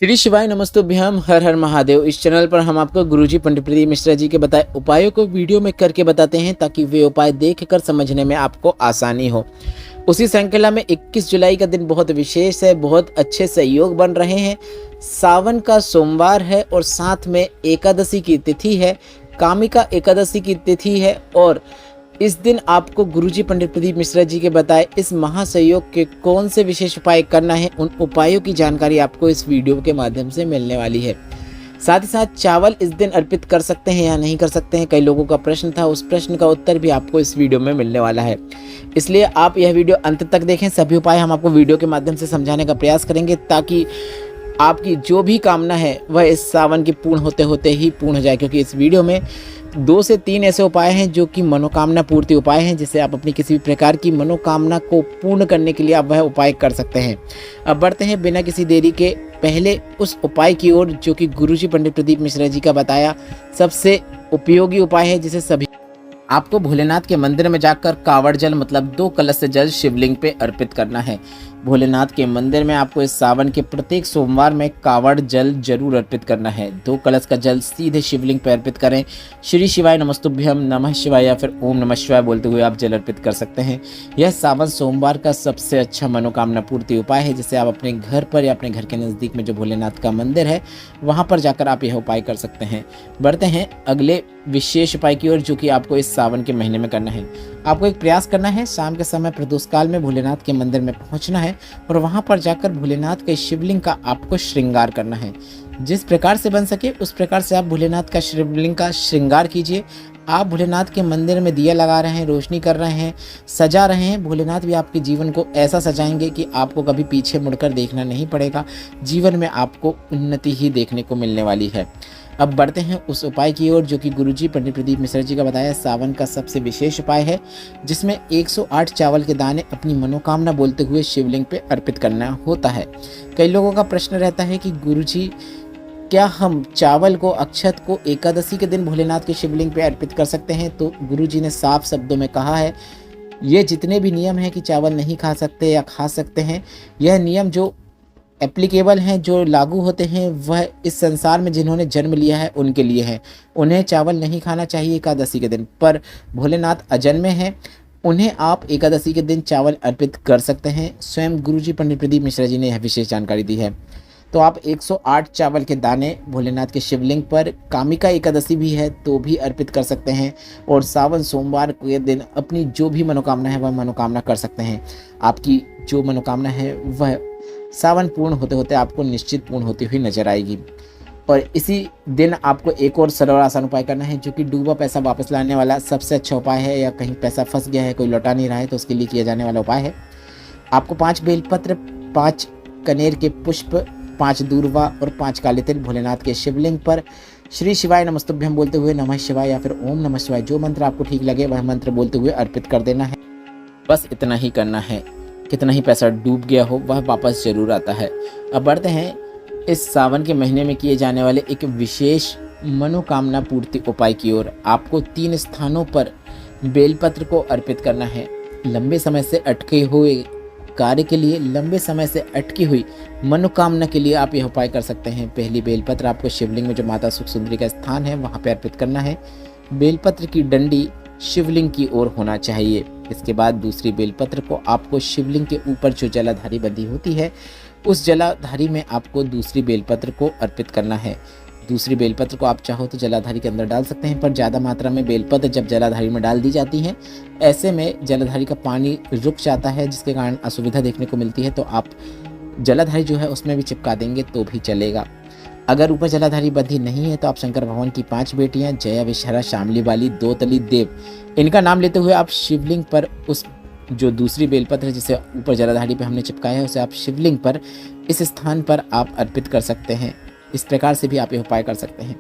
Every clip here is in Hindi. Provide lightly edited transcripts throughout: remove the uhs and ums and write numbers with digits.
श्री शिवाय नमस्तुभ्यम हर हर महादेव। इस चैनल पर हम आपको गुरुजी पंडित प्रदीप मिश्रा जी के बताए उपायों को वीडियो में करके बताते हैं ताकि वे उपाय देखकर समझने में आपको आसानी हो। उसी श्रृंखला में 21 जुलाई का दिन बहुत विशेष है, बहुत अच्छे सहयोग बन रहे हैं। सावन का सोमवार है और साथ में एकादशी की तिथि है, कामिका एकादशी की तिथि है और इस दिन आपको गुरुजी पंडित प्रदीप मिश्रा जी के बताए इस महासहयोग के कौन से विशेष उपाय करना है, उन उपायों की जानकारी आपको इस वीडियो के माध्यम से मिलने वाली है। साथ ही साथ चावल इस दिन अर्पित कर सकते हैं या नहीं कर सकते हैं, कई लोगों का प्रश्न था, उस प्रश्न का उत्तर भी आपको इस वीडियो में मिलने वाला है। इसलिए आप यह वीडियो अंत तक देखें। सभी उपाय हम आपको वीडियो के माध्यम से समझाने का प्रयास करेंगे ताकि आपकी जो भी कामना है वह इस सावन की पूर्ण होते होते ही पूर्ण हो जाए, क्योंकि इस वीडियो में 2 से 3 ऐसे उपाय हैं जो कि मनोकामना पूर्ति उपाय हैं, जिससे आप अपनी किसी भी प्रकार की मनोकामना को पूर्ण करने के लिए आप वह उपाय कर सकते हैं। अब बढ़ते हैं बिना किसी देरी के पहले उस उपाय की ओर जो कि गुरुजी पंडित प्रदीप मिश्रा जी का बताया सबसे उपयोगी उपाय है, जिसे सभी आपको भोलेनाथ के मंदिर में जाकर कावड़ जल मतलब 2 कलश से जल शिवलिंग पे अर्पित करना है। भोलेनाथ के मंदिर में आपको इस सावन के प्रत्येक सोमवार में कावड़ जल जरूर अर्पित करना है। 2 कलश का जल सीधे शिवलिंग पर अर्पित करें। श्री शिवाय नमस्तुभ्यम, नमः शिवाय या फिर ओम नमः शिवाय बोलते हुए आप जल अर्पित कर सकते हैं। यह सावन सोमवार का सबसे अच्छा मनोकामना पूर्ति उपाय है, जिसे आप अपने घर पर या अपने घर के नज़दीक में जो भोलेनाथ का मंदिर है वहाँ पर जाकर आप यह उपाय कर सकते हैं। बढ़ते हैं अगले विशेष उपाय की ओर जो कि आपको इस सावन के महीने में करना है। आपको एक प्रयास करना है, शाम के समय प्रदोष काल में भोलेनाथ के मंदिर में पहुंचना है और वहां पर जाकर भोलेनाथ के शिवलिंग का आपको श्रृंगार करना है। जिस प्रकार से बन सके उस प्रकार से आप भोलेनाथ का शिवलिंग का श्रृंगार कीजिए। आप भोलेनाथ के मंदिर में दिया लगा रहे हैं, रोशनी कर रहे हैं, सजा रहे हैं। भोलेनाथ भी आपके जीवन को ऐसा सजाएंगे कि आपको कभी पीछे मुड़कर देखना नहीं पड़ेगा। जीवन में आपको उन्नति ही देखने को मिलने वाली है। अब बढ़ते हैं उस उपाय की ओर जो कि गुरुजी पंडित प्रदीप मिश्रा जी का बताया सावन का सबसे विशेष उपाय है, जिसमें 108 चावल के दाने अपनी मनोकामना बोलते हुए शिवलिंग पे अर्पित करना होता है। कई लोगों का प्रश्न रहता है कि गुरुजी क्या हम चावल को, अक्षत को एकादशी के दिन भोलेनाथ के शिवलिंग पे अर्पित कर सकते हैं? तो गुरुजी ने साफ शब्दों में कहा है, ये जितने भी नियम हैं कि चावल नहीं खा सकते या खा सकते हैं, यह नियम जो एप्लीकेबल हैं, जो लागू होते हैं, वह इस संसार में जिन्होंने जन्म लिया है उनके लिए है। उन्हें चावल नहीं खाना चाहिए एकादशी के दिन, पर भोलेनाथ अजन्मे हैं, उन्हें आप एकादशी के दिन चावल अर्पित कर सकते हैं। स्वयं गुरुजी पंडित प्रदीप मिश्रा जी ने यह विशेष जानकारी दी है। तो आप 108 चावल के दाने भोलेनाथ के शिवलिंग पर, कामिका एकादशी भी है तो भी अर्पित कर सकते हैं और सावन सोमवार के दिन अपनी जो भी मनोकामना है वह मनोकामना कर सकते हैं। आपकी जो मनोकामना है वह सावन पूर्ण होते होते आपको निश्चित पूर्ण होती हुई नजर आएगी। और इसी दिन आपको एक और सरल और आसान उपाय करना है जो कि डूबा पैसा वापस लाने वाला सबसे अच्छा उपाय है, या कहीं पैसा फंस गया है, कोई लौटा नहीं रहा है तो उसके लिए किया जाने वाला उपाय है। आपको 5 बेलपत्र, 5 कनेर के पुष्प, 5 दूर्वा और 5 काले तिल भोलेनाथ के शिवलिंग पर श्री शिवाय नमस्तुभ्यम बोलते हुए नमः शिवाय या फिर ओम नमः शिवाय, जो मंत्र आपको ठीक लगे वह मंत्र बोलते हुए अर्पित कर देना है। बस इतना ही करना है। कितना ही पैसा डूब गया हो वह वापस जरूर आता है। अब बढ़ते हैं इस सावन के महीने में किए जाने वाले एक विशेष मनोकामना पूर्ति उपाय की ओर। आपको 3 स्थानों पर बेलपत्र को अर्पित करना है। लंबे समय से अटके हुए कार्य के लिए, लंबे समय से अटकी हुई मनोकामना के लिए आप यह उपाय कर सकते हैं। पहली बेलपत्र आपको शिवलिंग में जो माता सुख सुंदरी का स्थान है वहाँ पर अर्पित करना है। बेलपत्र की डंडी शिवलिंग की ओर होना चाहिए। इसके बाद दूसरी बेलपत्र को आपको शिवलिंग के ऊपर जो जलाधारी बंधी होती है उस जलाधारी में आपको दूसरी बेलपत्र को अर्पित करना है। दूसरी बेलपत्र को आप चाहो तो जलाधारी के अंदर डाल सकते हैं, पर ज़्यादा मात्रा में बेलपत्र जब जलाधारी में डाल दी जाती हैं ऐसे में जलाधारी का पानी रुक जाता है, जिसके कारण असुविधा देखने को मिलती है। तो आप जलाधारी जो है उसमें भी चिपका देंगे तो भी चलेगा। अगर ऊपर जलाधारी बंधी नहीं है तो आप शंकर भगवान की 5 बेटियां जया, विषहरा, शामली वाली, 2 तली देव, इनका नाम लेते हुए आप शिवलिंग पर उस जो दूसरी बेलपत्र है जिसे ऊपर जलाधारी पे हमने चिपकाया है उसे आप शिवलिंग पर इस स्थान पर आप अर्पित कर सकते हैं। इस प्रकार से भी आप यह उपाय कर सकते हैं।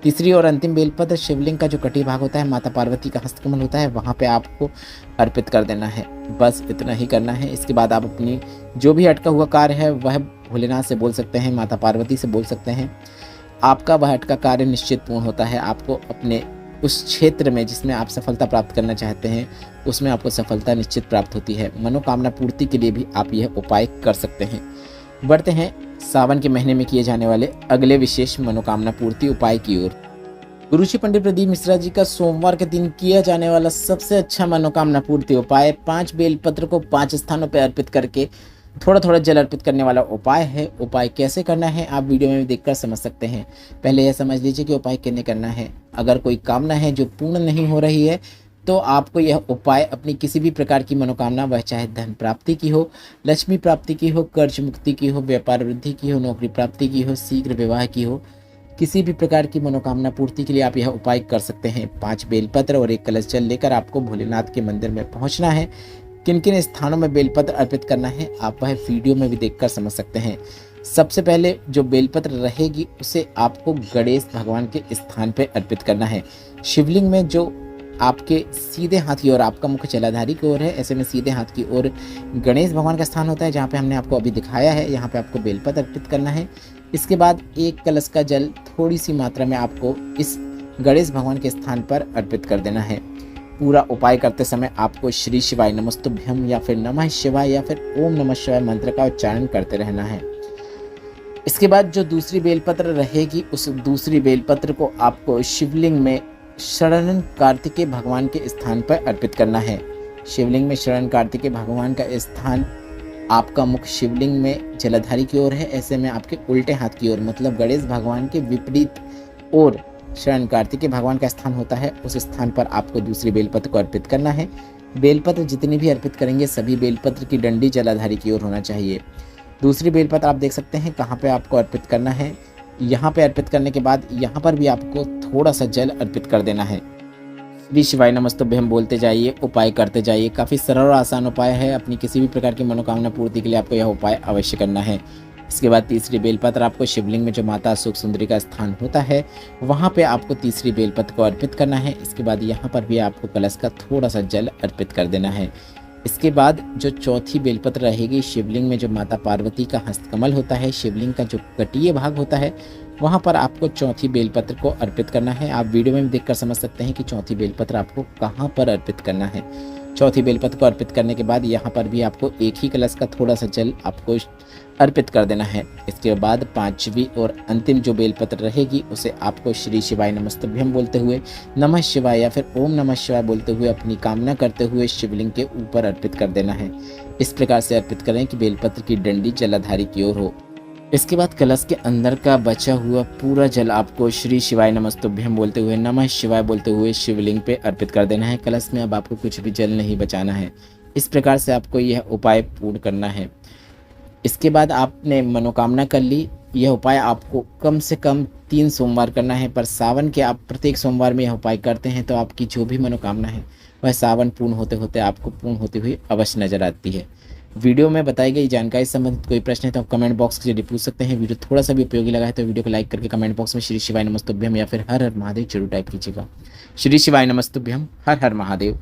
तीसरी और अंतिम बेलपत्र शिवलिंग का जो कटी भाग होता है, माता पार्वती का हस्तकमल होता है, वहाँ पे आपको अर्पित कर देना है। बस इतना ही करना है। इसके बाद आप अपनी जो भी अटका हुआ कार्य है वह भोलेनाथ से बोल सकते हैं, माता पार्वती से बोल सकते हैं। आपका वह अटका कार्य निश्चित पूर्ण होता है। आपको अपने उस क्षेत्र में जिसमें आप सफलता प्राप्त करना चाहते हैं उसमें आपको सफलता निश्चित प्राप्त होती है। मनोकामना पूर्ति के लिए भी आप यह उपाय कर सकते हैं। बढ़ते हैं सावन के महीने में किए जाने वाले अगले विशेष मनोकामना पूर्ति उपाय की ओर। गुरुजी पंडित प्रदीप मिश्रा जी का सोमवार के दिन किया जाने वाला सबसे अच्छा मनोकामना पूर्ति उपाय 5 बेलपत्र को 5 स्थानों पर अर्पित करके थोड़ा थोड़ा जल अर्पित करने वाला उपाय है। उपाय कैसे करना है आप वीडियो में भी देखकर समझ सकते हैं। पहले यह समझ लीजिए कि उपाय कैसे करना है। अगर कोई कामना है जो पूर्ण नहीं हो रही है तो आपको यह उपाय अपनी किसी भी प्रकार की मनोकामना, वह चाहे धन प्राप्ति की हो, लक्ष्मी प्राप्ति की हो, कर्ज मुक्ति की हो, व्यापार वृद्धि की हो, नौकरी प्राप्ति की हो, शीघ्र विवाह की हो, किसी भी प्रकार की मनोकामना पूर्ति के लिए आप यह उपाय कर सकते हैं। 5 बेलपत्र और 1 कलश जल लेकर आपको भोलेनाथ के मंदिर में पहुंचना है। किन किन स्थानों में बेलपत्र अर्पित करना है आप वह वीडियो में भी देखकर समझ सकते हैं। सबसे पहले जो बेलपत्र रहेगी उसे आपको गणेश भगवान के स्थान पर अर्पित करना है। शिवलिंग में जो आपके सीधे हाथ की ओर, आपका मुख जलाधारी की ओर है, ऐसे में सीधे हाथ की ओर गणेश भगवान का स्थान होता है, जहाँ पे हमने आपको अभी दिखाया है। यहाँ पे आपको बेलपत्र अर्पित करना है। इसके बाद 1 कलश का जल थोड़ी सी मात्रा में आपको इस गणेश भगवान के स्थान पर अर्पित कर देना है। पूरा उपाय करते समय आपको श्री शिवाय नमस्तुभ्यम या फिर नमः शिवाय या फिर ओम नमः शिवाय मंत्र का उच्चारण करते रहना है। इसके बाद जो दूसरी बेलपत्र रहेगी उस दूसरी बेलपत्र को आपको शिवलिंग में शरण कार्तिकेय भगवान के स्थान पर अर्पित करना है। शिवलिंग में शरण कार्तिकेय भगवान का स्थान, आपका मुख शिवलिंग में जलाधारी की ओर है, ऐसे में आपके उल्टे हाथ की ओर, मतलब गणेश भगवान के विपरीत ओर शरण कार्तिकेय भगवान का स्थान होता है। उस स्थान पर आपको दूसरी बेलपत्र को अर्पित करना है। बेलपत्र जितनी भी अर्पित करेंगे सभी बेलपत्र की डंडी जलाधारी की ओर होना चाहिए। दूसरी बेलपत्र आप देख सकते हैं कहाँ पे आपको अर्पित करना है। यहाँ पे अर्पित करने के बाद यहाँ पर भी आपको थोड़ा सा जल अर्पित कर देना है। श्री शिवाय नमस्तुभ्यम बोलते जाइए, उपाय करते जाइए। काफ़ी सरल और आसान उपाय है। अपनी किसी भी प्रकार की मनोकामना पूर्ति के लिए आपको यह उपाय अवश्य करना है। इसके बाद तीसरी बेलपत्र आपको शिवलिंग में जो माता सुख सुंदरी का स्थान होता है वहाँ पे आपको तीसरी बेलपत्र को अर्पित करना है। इसके बाद यहाँ पर भी आपको कलश का थोड़ा सा जल अर्पित कर देना है। इसके बाद जो चौथी बेलपत्र रहेगी, शिवलिंग में जो माता पार्वती का हस्तकमल होता है, शिवलिंग का जो कटीय भाग होता है, वहाँ पर आपको चौथी बेलपत्र को अर्पित करना है। आप वीडियो में भी देखकर समझ सकते हैं कि चौथी बेलपत्र आपको कहाँ पर अर्पित करना है। चौथी बेलपत्र को अर्पित करने के बाद यहाँ पर भी आपको 1 ही कलश का थोड़ा सा जल आपको अर्पित कर देना है। इसके बाद 5वीं और अंतिम जो बेलपत्र रहेगी उसे आपको श्री शिवाय नमस्तुभ्यम बोलते हुए, नमः शिवाय या फिर ओम नमः शिवाय बोलते हुए अपनी कामना करते हुए शिवलिंग के ऊपर अर्पित कर देना है। इस प्रकार से अर्पित करें कि बेलपत्र की डंडी जलाधारी की ओर हो। इसके बाद कलश के अंदर का बचा हुआ पूरा जल आपको श्री शिवाय नमस्तुभ्यम बोलते हुए, नमः शिवाय बोलते हुए शिवलिंग पे अर्पित कर देना है। कलश में अब आपको कुछ भी जल नहीं बचाना है। इस प्रकार से आपको यह उपाय पूर्ण करना है। इसके बाद आपने मनोकामना कर ली। यह उपाय आपको कम से कम 3 सोमवार करना है, पर सावन के आप प्रत्येक सोमवार में यह उपाय करते हैं तो आपकी जो भी मनोकामना है वह सावन पूर्ण होते होते आपको पूर्ण होती हुई अवश्य नजर आती है। वीडियो में बताई गई जानकारी से संबंधित कोई प्रश्न है तो आप कमेंट बॉक्स के जरिए पूछ सकते हैं। वीडियो थोड़ा सा भी उपयोगी लगा है तो वीडियो को लाइक करके कमेंट बॉक्स में श्री शिवाय नमस्तुभ्यम या फिर हर हर महादेव जरूर टाइप कीजिएगा। श्री शिवाय नमस्तुभ्यम, हर हर महादेव।